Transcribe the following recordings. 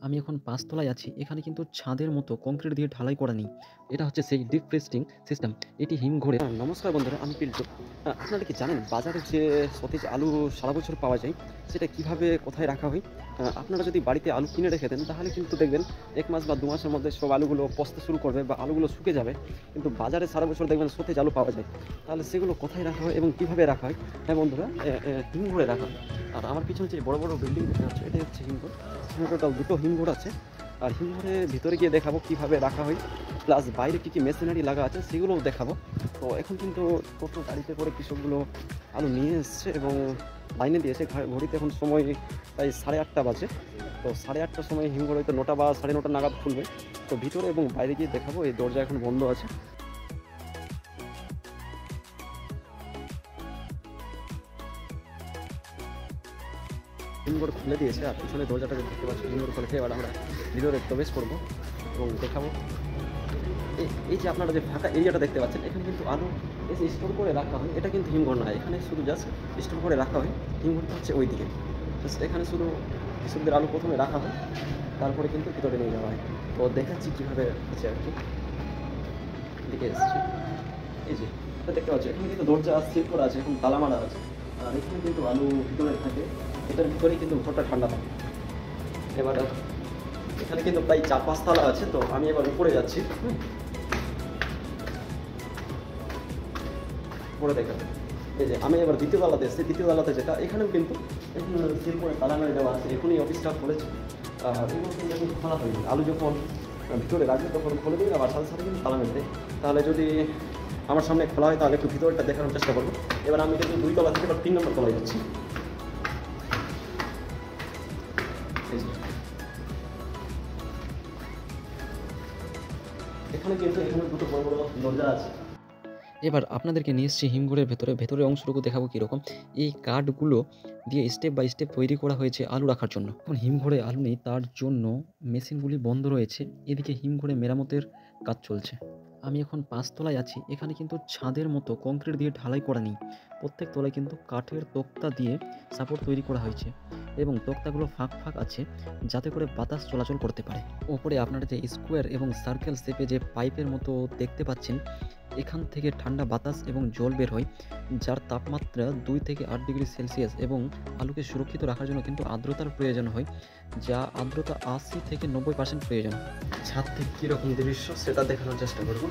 আমি এখন ৫ তলায় আছি। এখানে কিন্তু ছাদের মতো কংক্রিট দিয়ে ঢালাই করা নেই। এটা হচ্ছে সেই ডিপ ফ্রেস্টিং সিস্টেম। এটি হিমঘরে নমস্কার বন্ধুরা, আমি পিন্টু। আপনারা কি জানেন বাজারে যে সতেজ আলু সারা বছর পাওয়া যায়, সেটা কিভাবে কোথায় রাখা হয়? আপনারা যদি বাড়িতে আলু কিনে রেখে দেন, তাহলে কিন্তু দেখবেন ১ মাস বা ২ মাসের মধ্যে সব আলুগুলো পচতে শুরু করবে বা আলুগুলো শুকিয়ে যাবে। কিন্তু বাজারে সারা বছর দেখবেন সতেজ আলু পাওয়া যায়। তাহলে সেগুলো কোথায় রাখা হয় এবং কিভাবে রাখা হয়? হ্যাঁ বন্ধুরা, হিমঘরে রাখা হয়। আর আমার পিছনে যে বড়, বড় বিল্ডিং দেখতে পাচ্ছ, এটাই হচ্ছে হিমঘর। এখানে টোটাল ২ টো হিমঘর আছে। আর হিমঘরের ভিতরে গিয়ে দেখাবো কিভাবে রাখা হয়, প্লাস বাইরে কী, কী মেশিনারি লাগা আছে সেগুলোও দেখাবো। তো এখন কিন্তু টোটো গাড়িতে করে কৃষকগুলো আলু নিয়ে এসছে এবং লাইনে দিয়েছে। ঘড়িতে এখন সময় প্রায় 8:30 বাজে। তো 8:30টার সময় হিমঘর হয়তো 9টা বা 9:30 নাগাদ খুলবে। তো ভিতরে এবং বাইরে গিয়ে দেখাবো। এই দরজা এখন বন্ধ আছে। হিমঘর খুলে দিয়েছে আর পিছনে দরজাটা দেখতে পাচ্ছি হিমঘর খুলেছে। এবার আমরা ভিতরে প্রবেশ করবো এবং দেখাবো। এই যে আপনারা যে ফাঁকা এরিয়াটা দেখতে পাচ্ছেন, এখানে কিন্তু আলু এসে স্টোর করে রাখা হয়। এটা কিন্তু হিমঘর নয়, এখানে শুধু জাস্ট স্টোর করে রাখা হয়। হিমঘরটা হচ্ছে ওই দিকে। জাস্ট এখানে শুধু কৃষকদের আলু প্রথমে রাখা হয়, তারপরে কিন্তু ভিতরে নিয়ে যাওয়া হয়। তো দেখাচ্ছি কীভাবে হচ্ছে আর কি। দিকে এসেছি, এই যে এটা দেখতে পাচ্ছি, এখানে কিন্তু দরজা সিল করা আছে, এখন তালা মারা আছে। আর এখানে কিন্তু আলু ভিতরে থাকে, এটার ভিতরেই কিন্তু ঘরটা ঠান্ডা থাকে। এবার এখানে কিন্তু প্রায় 4-5 তলা আছে। তো আমি এবার উপরে যাচ্ছি। পরে দেখাবে। এই যে আমি এবার দ্বিতীয় তলাতে এসেছি। দ্বিতীয় তলাতে যেটা, এখানেও কিন্তু এখন সিল করে তালা মেরে দেওয়া আছে। এখনই অফিসটা খুলেছে। এগুলো কিন্তু এখন খোলা হয়নি। আলু যখন ভিতরে রাখবে তখন খুলে দিই, আবার সাথে সাথে কিন্তু তালা মেরে দেয়। তাহলে যদি আমার সামনে খোলা হয় তাহলে একটু ভিতরটা দেখানোর চেষ্টা করবো। এবার আমি কিন্তু 2 তলা থেকে এবার 3 নম্বর তলায় যাচ্ছি। এই যে এখানে কিন্তু এখানে 2টো বড় বড় দরজা আছে। এবার আপনাদেরকে নিয়ে এসেছি হিমঘরের ভেতরের অংশটুকু দেখাবো কীরকম। এই কাঠগুলো দিয়ে স্টেপ বাই স্টেপ তৈরি করা হয়েছে আলু রাখার জন্য। এখন হিমঘরে আলু নেই, তার জন্য মেশিনগুলি বন্ধ রয়েছে। এদিকে হিমঘরে মেরামতের কাজ চলছে। আমি এখন ৫ তলায় আছি। এখানে কিন্তু ছাদের মতো কংক্রিট দিয়ে ঢালাই করা নেই। প্রত্যেক তলায় কিন্তু কাঠের তক্তা দিয়ে সাপোর্ট তৈরি করা হয়েছে এবং তক্তাগুলো ফাঁক ফাঁক আছে, যাতে করে বাতাস চলাচল করতে পারে। ওপরে আপনারা যে স্কোয়ার এবং সার্কেল শেপে যে পাইপের মতো দেখতে পাচ্ছেন, এখান থেকে ঠান্ডা বাতাস এবং জল বের হয়, যার তাপমাত্রা 2 থেকে 8 ডিগ্রি সেলসিয়াস এবং আলুকে সুরক্ষিত রাখার জন্য কিন্তু আর্দ্রতার প্রয়োজন হয়, যা আর্দ্রতা 80 থেকে 90% প্রয়োজন। ছাদ থেকে কীরকম দৃশ্য সেটা দেখানোর চেষ্টা করব।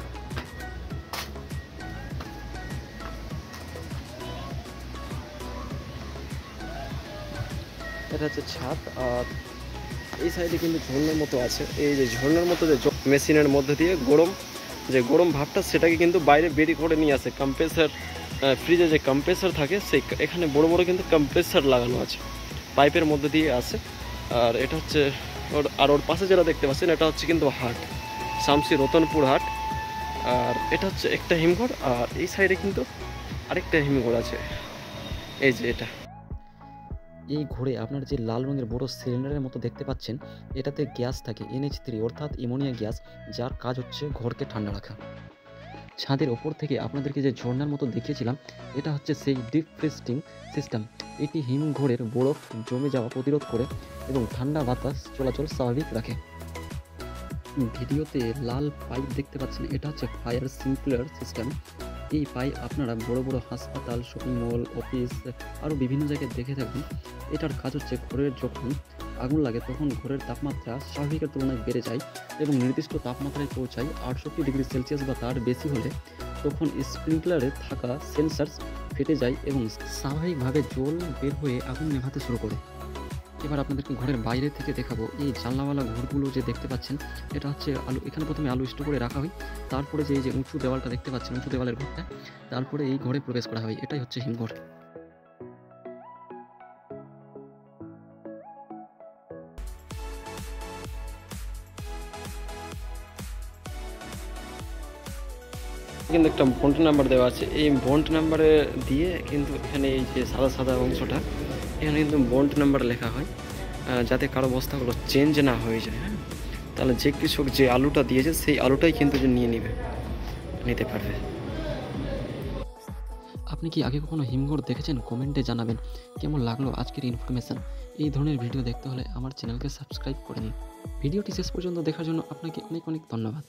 এটা হচ্ছে ছাদ। আর এই সাইডে কিন্তু ঝর্ণার মতো আছে। এই যে ঝর্ণার মতো যে মেশিনের মধ্যে দিয়ে গরম ভাবটা সেটাকে কিন্তু বাইরে বেরিয়ে করে নিয়ে আসে। কম্প্রেসার, ফ্রিজে যে কম্প্রেসার থাকে সেই এখানে বড় বড় কিন্তু কম্প্রেসার লাগানো আছে, পাইপের মধ্যে দিয়ে আসে। আর এটা হচ্ছে ওর পাশে যেটা দেখতে পাচ্ছেন, এটা হচ্ছে কিন্তু হাট, শামসি রতনপুর হাট। আর এটা হচ্ছে একটা হিমঘর। আর এই সাইডে কিন্তু আরেকটা হিমঘর আছে, এই যে এটা। এই ঘরে আপনার যে লাল রঙের বড় সিলিন্ডারের মতো দেখতে পাচ্ছেন, এটাতে গ্যাস থাকে NH3 অর্থাৎ অ্যামোনিয়া গ্যাস, যার কাজ হচ্ছে ঘরকে ঠান্ডা রাখা। ছাদের ওপর থেকে আপনাদেরকে যে ঝর্ণার মতো দেখিয়েছিলাম, এটা হচ্ছে সেই ডিপ ফ্রিস্টিং সিস্টেম। এটি হিমঘরের বরফ জমে যাওয়া প্রতিরোধ করে এবং ঠান্ডা বাতাস চলাচল স্বাভাবিক রাখে। ভিডিওতে লাল পাইপ দেখতে পাচ্ছেন, এটা হচ্ছে ফায়ার স্প্রিংকলার সিস্টেম। এই পাইপ আপনারা বড় বড় হাসপাতাল, শপিং মল, অফিস আরও বিভিন্ন জায়গায় দেখে থাকবেন। এটার কাজ হচ্ছে ঘরের যখন আগুন লাগে তখন ঘরের তাপমাত্রা স্বাভাবিকের তুলনায় বেড়ে যায় এবং নির্দিষ্ট তাপমাত্রায় পৌঁছায় 68 ডিগ্রি সেলসিয়াস বা তার বেশি হলে তখন স্প্রিংকলারে থাকা সেন্সার ফেটে যায় এবং স্বাভাবিকভাবে জল বের হয়ে আগুন নেভাতে শুরু করে। এবার আপনাদেরকে ঘরের বাইরে থেকে দেখাবো। এই জানলাওয়ালা ঘরগুলো যে দেখতে পাচ্ছেন, এটা হচ্ছে আলু। এখানে প্রথমে আলু স্টোর করে রাখা হয়, তারপরে যে এই যে উঁচু দেওয়ালটা দেখতে পাচ্ছেন, উঁচু দেওয়ালের ঘরটা, তারপরে এই ঘরে প্রবেশ করা হয়। এটাই হচ্ছে হিমঘর। কিন্তু একটা বন্ট নাম্বার দেওয়া আছে। এই বন্ট নাম্বারে দিয়ে কিন্তু এখানে এই যে সাদা সাদা অংশটা, এখানে কিন্তু বন্ট নাম্বার লেখা হয়, যাতে কারো বস্তাগুলো চেঞ্জ না হয়ে যায়। হ্যাঁ, তাহলে যে কৃষক যে আলুটা দিয়েছে সেই আলুটাই কিন্তু যে নিতে পারবে। আপনি কি আগে কখনো হিমঘর দেখেছেন? কমেন্টে জানাবেন। কেমন লাগলো আজকের ইনফরমেশান। এই ধরনের ভিডিও দেখতে হলে আমার চ্যানেলকে সাবস্ক্রাইব করে নিন। ভিডিওটি শেষ পর্যন্ত দেখার জন্য আপনাকে অনেক অনেক ধন্যবাদ।